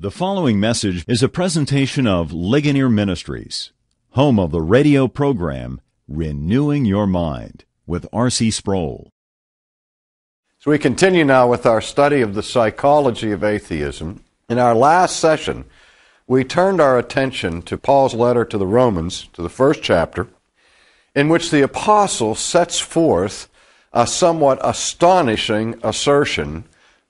The following message is a presentation of Ligonier Ministries, home of the radio program Renewing Your Mind with R.C. Sproul. So we continue now with our study of the psychology of atheism. In our last session, we turned our attention to Paul's letter to the Romans, to the first chapter, in which the apostle sets forth a somewhat astonishing assertion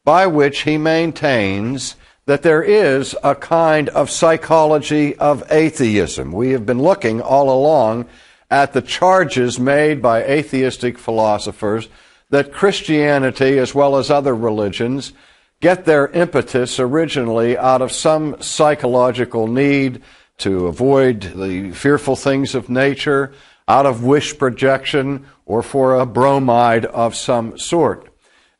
by which he maintains that there is a kind of psychology of atheism. We have been looking all along at the charges made by atheistic philosophers that Christianity, as well as other religions, get their impetus originally out of some psychological need to avoid the fearful things of nature, out of wish projection, or for a bromide of some sort.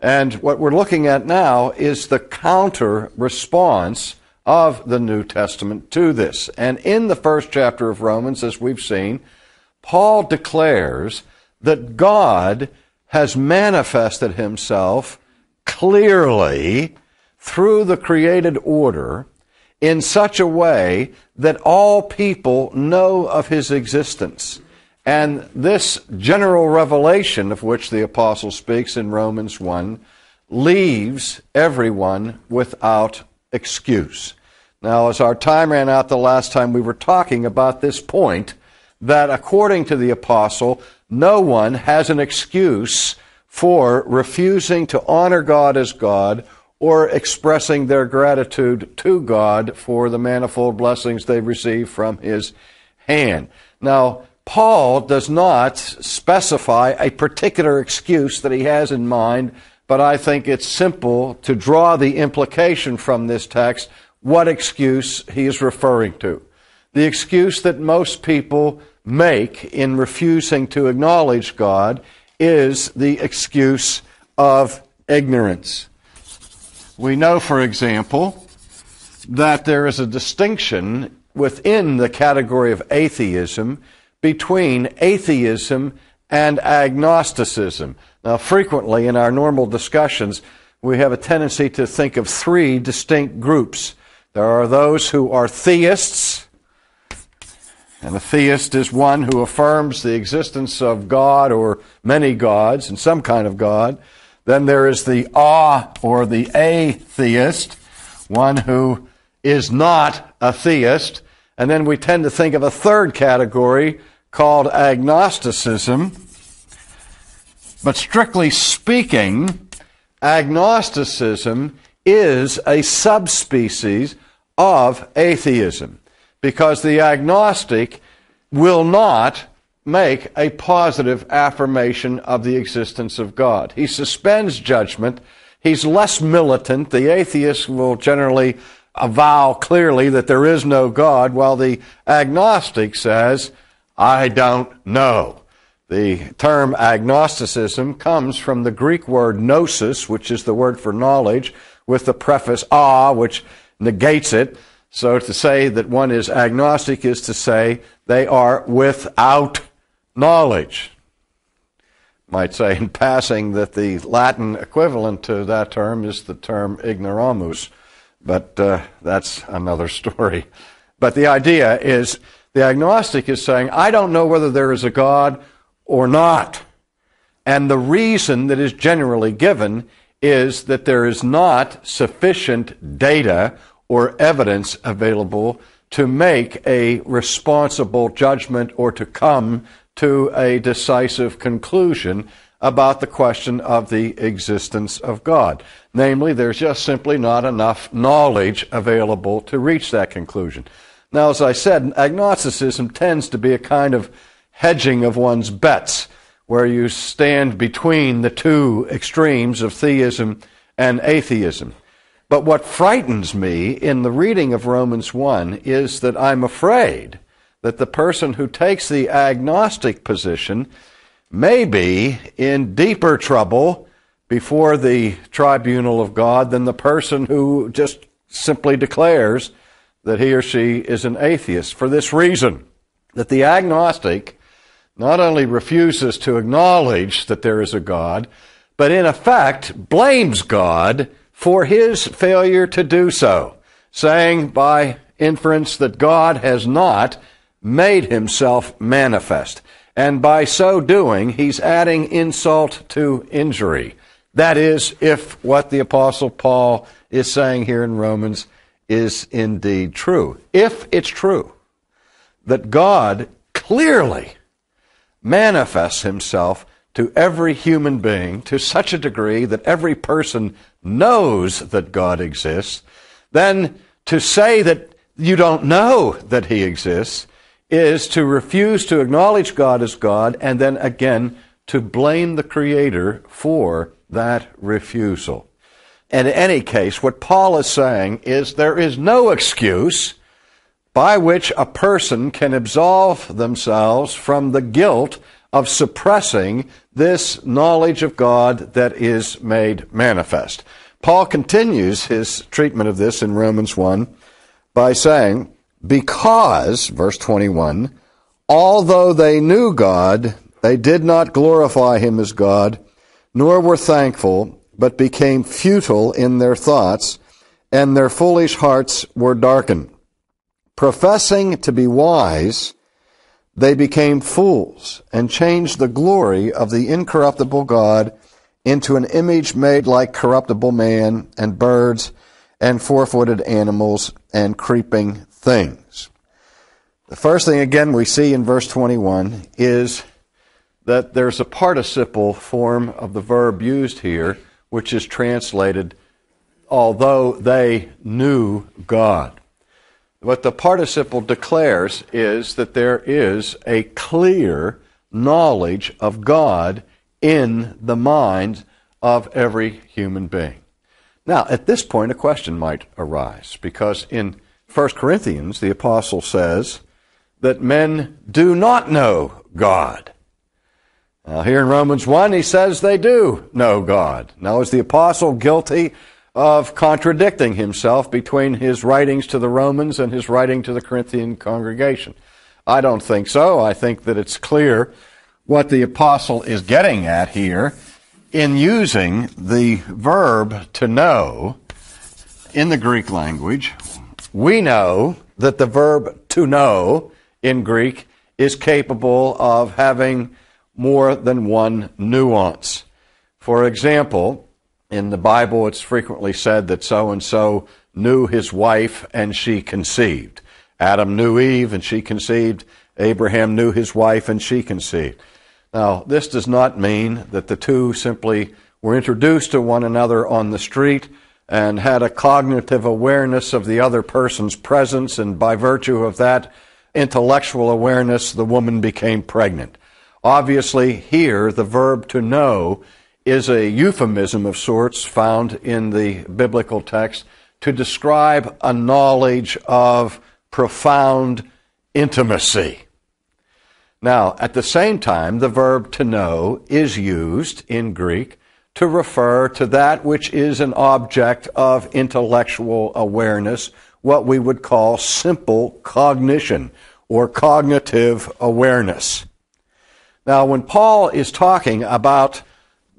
And what we're looking at now is the counter response of the New Testament to this. And in the first chapter of Romans, as we've seen, Paul declares that God has manifested himself clearly through the created order in such a way that all people know of his existence. And this general revelation of which the apostle speaks in Romans 1 leaves everyone without excuse. Now, as our time ran out the last time, we were talking about this point that according to the apostle, no one has an excuse for refusing to honor God as God or expressing their gratitude to God for the manifold blessings they receive from his hand. Now, Paul does not specify a particular excuse that he has in mind, but I think it's simple to draw the implication from this text what excuse he is referring to. The excuse that most people make in refusing to acknowledge God is the excuse of ignorance. We know, for example, that there is a distinction within the category of atheism between atheism and agnosticism. Now, frequently in our normal discussions, we have a tendency to think of three distinct groups. There are those who are theists, and a theist is one who affirms the existence of God or many gods and some kind of God. Then there is the or the atheist, one who is not a theist. And then we tend to think of a third category called agnosticism. But strictly speaking, agnosticism is a subspecies of atheism, because the agnostic will not make a positive affirmation of the existence of God. He suspends judgment. He's less militant. The atheist will generally avow clearly that there is no God, while the agnostic says, I don't know. The term agnosticism comes from the Greek word gnosis, which is the word for knowledge, with the prefix which negates it. So to say that one is agnostic is to say they are without knowledge. Might say in passing that the Latin equivalent to that term is the term ignoramus, but that's another story. But the idea is the agnostic is saying, I don't know whether there is a God or not. And the reason that is generally given is that there is not sufficient data or evidence available to make a responsible judgment or to come to a decisive conclusion about the question of the existence of God. Namely, there's just simply not enough knowledge available to reach that conclusion. Now, as I said, agnosticism tends to be a kind of hedging of one's bets, where you stand between the two extremes of theism and atheism. But what frightens me in the reading of Romans 1 is that I'm afraid that the person who takes the agnostic position may be in deeper trouble before the tribunal of God than the person who just simply declares that he or she is an atheist, for this reason, that the agnostic not only refuses to acknowledge that there is a God, but in effect blames God for his failure to do so. saying by inference that God has not made himself manifest. And by so doing, he's adding insult to injury. That is, if what the Apostle Paul is saying here in Romans is indeed true. If it's true that God clearly manifests himself to every human being to such a degree that every person knows that God exists, then to say that you don't know that he exists is to refuse to acknowledge God as God and then again to blame the Creator for that refusal. And in any case, what Paul is saying is there is no excuse by which a person can absolve themselves from the guilt of suppressing this knowledge of God that is made manifest. Paul continues his treatment of this in Romans 1 by saying, because, verse 21, although they knew God, they did not glorify him as God, nor were thankful, but became futile in their thoughts, and their foolish hearts were darkened. Professing to be wise, they became fools, and changed the glory of the incorruptible God into an image made like corruptible man, and birds, and four-footed animals, and creeping things. The first thing, again, we see in verse 21 is that there's a participle form of the verb used here, which is translated, although they knew God. What the participle declares is that there is a clear knowledge of God in the mind of every human being. Now, at this point, a question might arise, because in 1 Corinthians, the apostle says that men do not know God. Now, here in Romans 1, he says they do know God. Now, is the apostle guilty of contradicting himself between his writings to the Romans and his writing to the Corinthian congregation? I don't think so. I think that it's clear what the apostle is getting at here in using the verb to know in the Greek language. We know that the verb to know in Greek is capable of having more than one nuance. For example, in the Bible, it's frequently said that so-and-so knew his wife and she conceived. Adam knew Eve and she conceived. Abraham knew his wife and she conceived. Now, this does not mean that the two simply were introduced to one another on the street and had a cognitive awareness of the other person's presence, and by virtue of that intellectual awareness, the woman became pregnant. Obviously, here, the verb to know is a euphemism of sorts found in the biblical text to describe a knowledge of profound intimacy. Now, at the same time, the verb to know is used in Greek to refer to that which is an object of intellectual awareness, what we would call simple cognition or cognitive awareness. Now, when Paul is talking about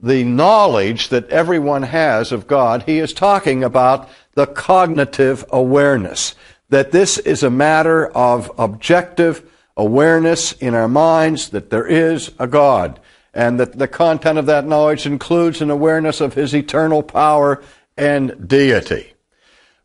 the knowledge that everyone has of God, he is talking about the cognitive awareness, that this is a matter of objective awareness in our minds that there is a God, and that the content of that knowledge includes an awareness of his eternal power and deity.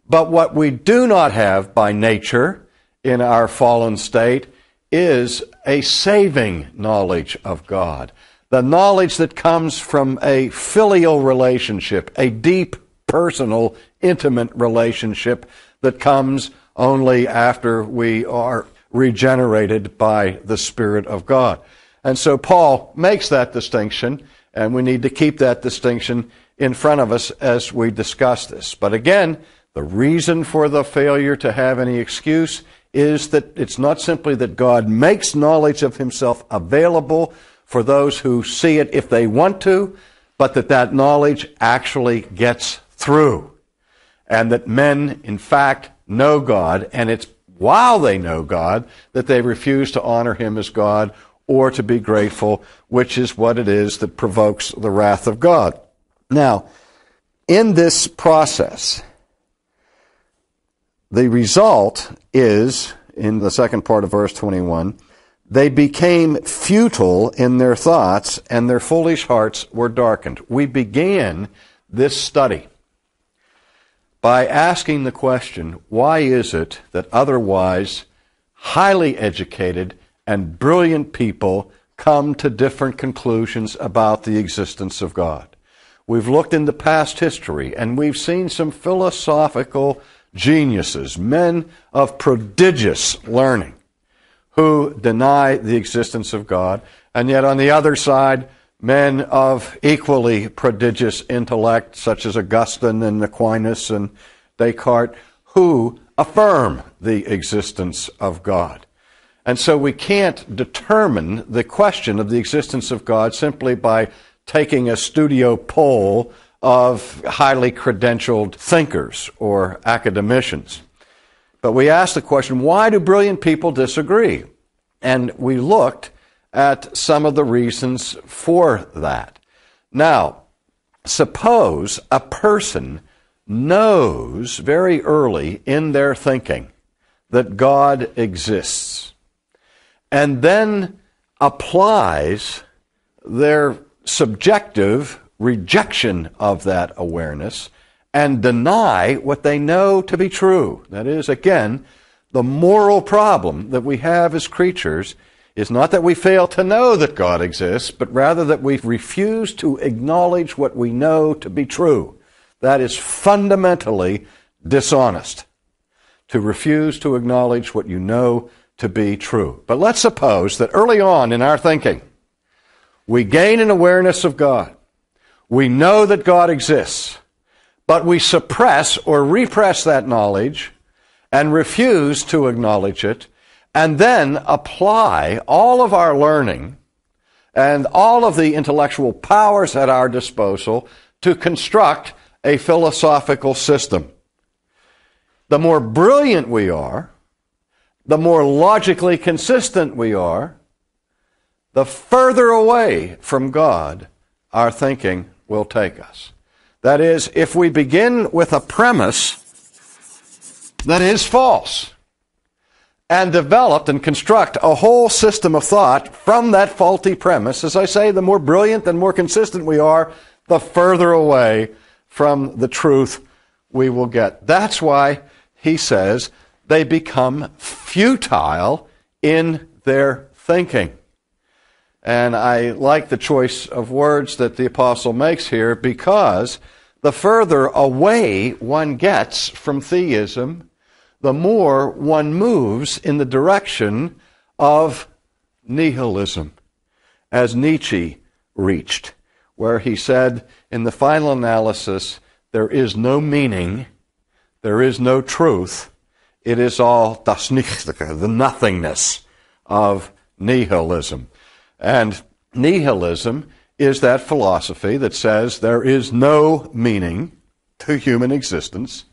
But what we do not have by nature in our fallen state is a saving knowledge of God. The knowledge that comes from a filial relationship, a deep, personal, intimate relationship that comes only after we are regenerated by the Spirit of God. And so Paul makes that distinction, and we need to keep that distinction in front of us as we discuss this. But again, the reason for the failure to have any excuse is that it's not simply that God makes knowledge of himself available for those who see it if they want to, but that knowledge actually gets through. And that men, in fact, know God, and it's while they know God that they refuse to honor him as God or to be grateful, which is what it is that provokes the wrath of God. Now, in this process, the result is, in the second part of verse 21, they became futile in their thoughts, and their foolish hearts were darkened. We began this study by asking the question, why is it that otherwise highly educated and brilliant people come to different conclusions about the existence of God? We've looked into past history, and we've seen some philosophical geniuses, men of prodigious learning, who deny the existence of God, and yet on the other side, men of equally prodigious intellect, such as Augustine and Aquinas and Descartes, who affirm the existence of God. And so we can't determine the question of the existence of God simply by taking a studio poll of highly credentialed thinkers or academicians. But we asked the question, why do brilliant people disagree? And we looked at some of the reasons for that. Now, suppose a person knows very early in their thinking that God exists, and then applies their subjective rejection of that awareness and deny what they know to be true. That is, again, the moral problem that we have as creatures is not that we fail to know that God exists, but rather that we refuse to acknowledge what we know to be true. That is fundamentally dishonest, to refuse to acknowledge what you know to be true. But let's suppose that early on in our thinking, we gain an awareness of God. We know that God exists, but we suppress or repress that knowledge and refuse to acknowledge it, and then apply all of our learning and all of the intellectual powers at our disposal to construct a philosophical system. The more brilliant we are, the more logically consistent we are, the further away from God our thinking will take us. That is, if we begin with a premise that is false and develop and construct a whole system of thought from that faulty premise, as I say, the more brilliant and more consistent we are, the further away from the truth we will get. That's why he says they become futile in their thinking. And I like the choice of words that the apostle makes here, because the further away one gets from theism, the more one moves in the direction of nihilism, as Nietzsche reached, where he said in the final analysis, there is no meaning, there is no truth, it is all das Nichtige, the nothingness of nihilism. And nihilism is that philosophy that says there is no meaning to human existence,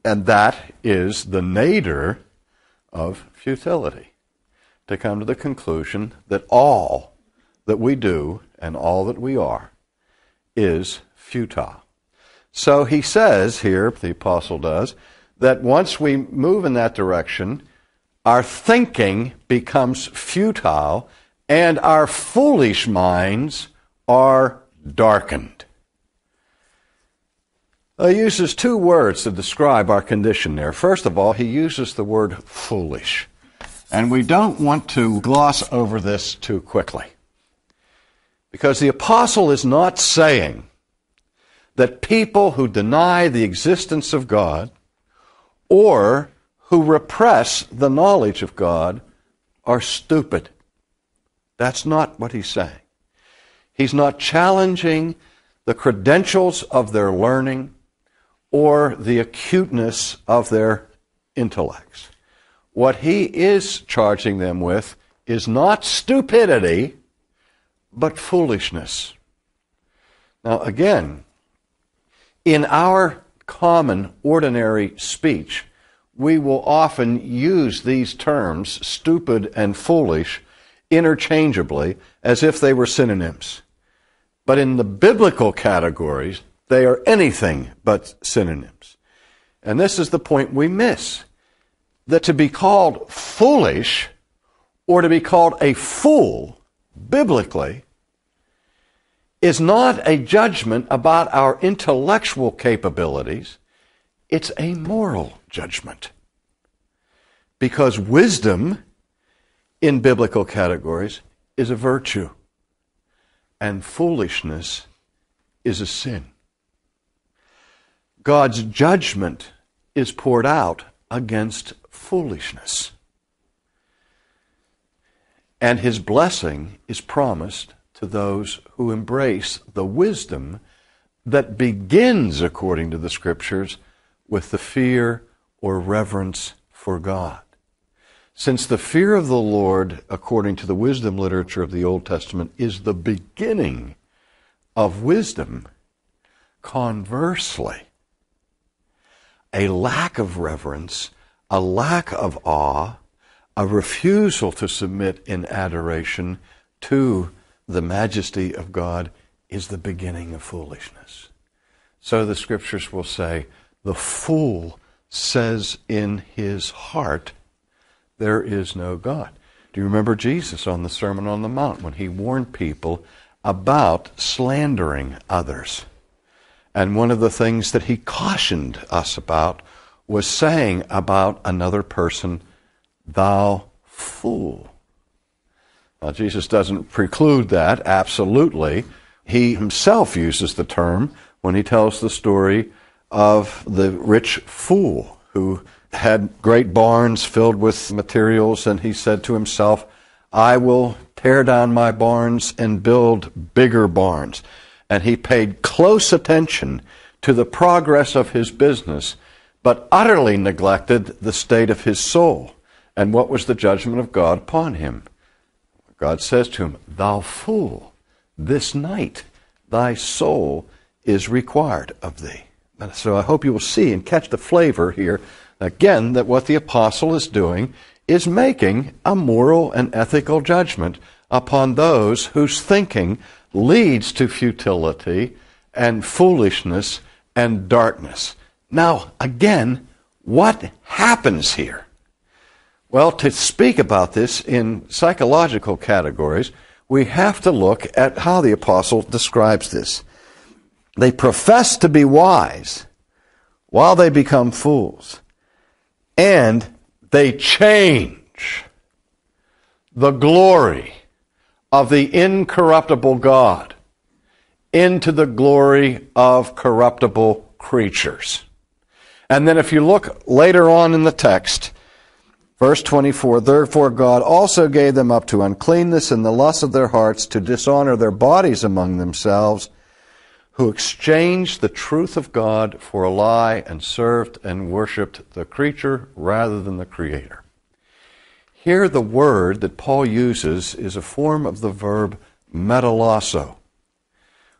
and that is the nadir of futility, to come to the conclusion that all that we do and all that we are is futile. So he says here, the apostle does, that once we move in that direction, our thinking becomes futile and our foolish minds are darkened. He uses two words to describe our condition there. First of all, he uses the word foolish. And we don't want to gloss over this too quickly, because the apostle is not saying that people who deny the existence of God or who repress the knowledge of God are stupid. That's not what he's saying. He's not challenging the credentials of their learning or the acuteness of their intellects. What he is charging them with is not stupidity, but foolishness. Now, again, in our common, ordinary speech, we will often use these terms, stupid and foolish, interchangeably as if they were synonyms. But in the biblical categories, they are anything but synonyms. And this is the point we miss. That to be called foolish or to be called a fool, biblically, is not a judgment about our intellectual capabilities. It's a moral judgment. Because wisdom, in biblical categories, is a virtue. And foolishness is a sin. God's judgment is poured out against foolishness. And His blessing is promised to those who embrace the wisdom that begins, according to the Scriptures, with the fear or reverence for God. Since the fear of the Lord, according to the wisdom literature of the Old Testament, is the beginning of wisdom, conversely, a lack of reverence, a lack of awe, a refusal to submit in adoration to the majesty of God is the beginning of foolishness. So the Scriptures will say, the fool says in his heart, there is no God. Do you remember Jesus on the Sermon on the Mount when He warned people about slandering others? And one of the things that He cautioned us about was saying about another person, thou fool. Now, Jesus doesn't preclude that, absolutely. He Himself uses the term when He tells the story of the rich fool who had great barns filled with materials, and he said to himself, I will tear down my barns and build bigger barns. And he paid close attention to the progress of his business, but utterly neglected the state of his soul. And what was the judgment of God upon him? God says to him, thou fool, this night thy soul is required of thee. And so I hope you will see and catch the flavor here, again, that what the apostle is doing is making a moral and ethical judgment upon those whose thinking leads to futility and foolishness and darkness. Now, again, what happens here? Well, to speak about this in psychological categories, we have to look at how the apostle describes this. They profess to be wise while they become fools, and they change the glory of the incorruptible God into the glory of corruptible creatures. And then if you look later on in the text, verse 24, therefore God also gave them up to uncleanness in the lust of their hearts, to dishonor their bodies among themselves, who exchanged the truth of God for a lie and served and worshipped the creature rather than the Creator. Here the word that Paul uses is a form of the verb metalasso,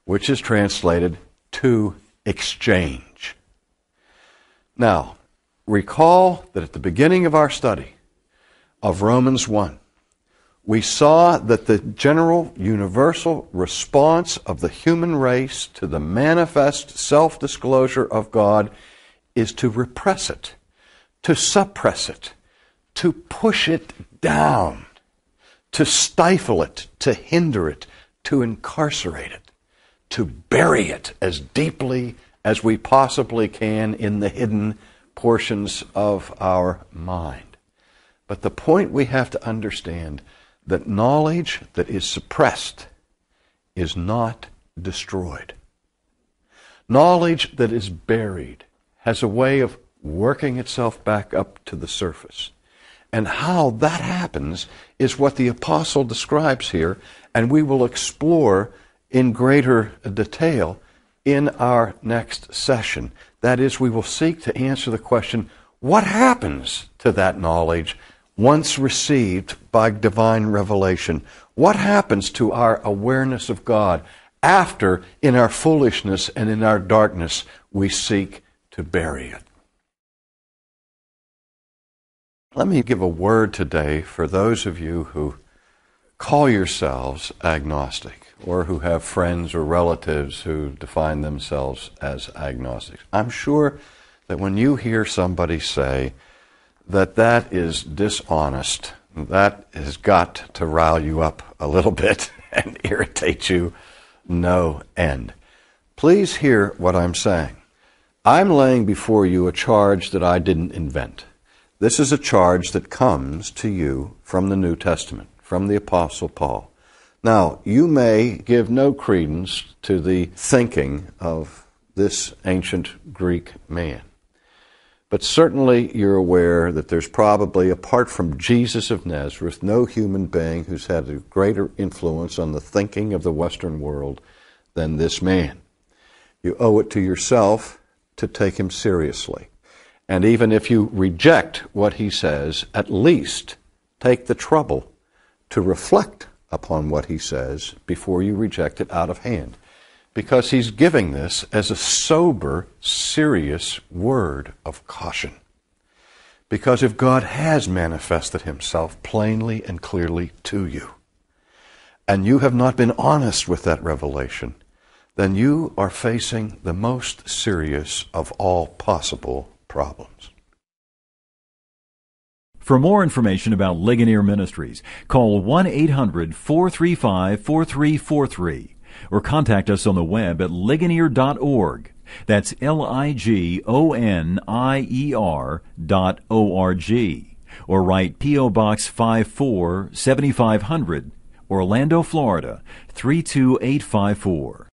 which is translated to exchange. Now, recall that at the beginning of our study of Romans 1, we saw that the general universal response of the human race to the manifest self-disclosure of God is to repress it, to suppress it, to push it down, to stifle it, to hinder it, to incarcerate it, to bury it as deeply as we possibly can in the hidden portions of our mind. But the point we have to understand that knowledge that is suppressed is not destroyed. Knowledge that is buried has a way of working itself back up to the surface. And how that happens is what the apostle describes here, and we will explore in greater detail in our next session. That is, we will seek to answer the question, what happens to that knowledge once received by divine revelation? What happens to our awareness of God after, in our foolishness and in our darkness, we seek to bury it? Let me give a word today for those of you who call yourselves agnostic, or who have friends or relatives who define themselves as agnostics. I'm sure that when you hear somebody say that that is dishonest, that has got to rile you up a little bit and irritate you no end. Please hear what I'm saying. I'm laying before you a charge that I didn't invent. This is a charge that comes to you from the New Testament, from the Apostle Paul. Now, you may give no credence to the thinking of this ancient Greek man. But certainly you're aware that there's probably, apart from Jesus of Nazareth, no human being who's had a greater influence on the thinking of the Western world than this man. You owe it to yourself to take him seriously. And even if you reject what he says, at least take the trouble to reflect upon what he says before you reject it out of hand. Because he's giving this as a sober, serious word of caution. Because if God has manifested himself plainly and clearly to you, and you have not been honest with that revelation, then you are facing the most serious of all possible problems. For more information about Ligonier Ministries, call 1-800-435-4343 or contact us on the web at ligonier.org. That's ligonier.org. Or write P.O. Box 54, 7500, Orlando, Florida, 32854.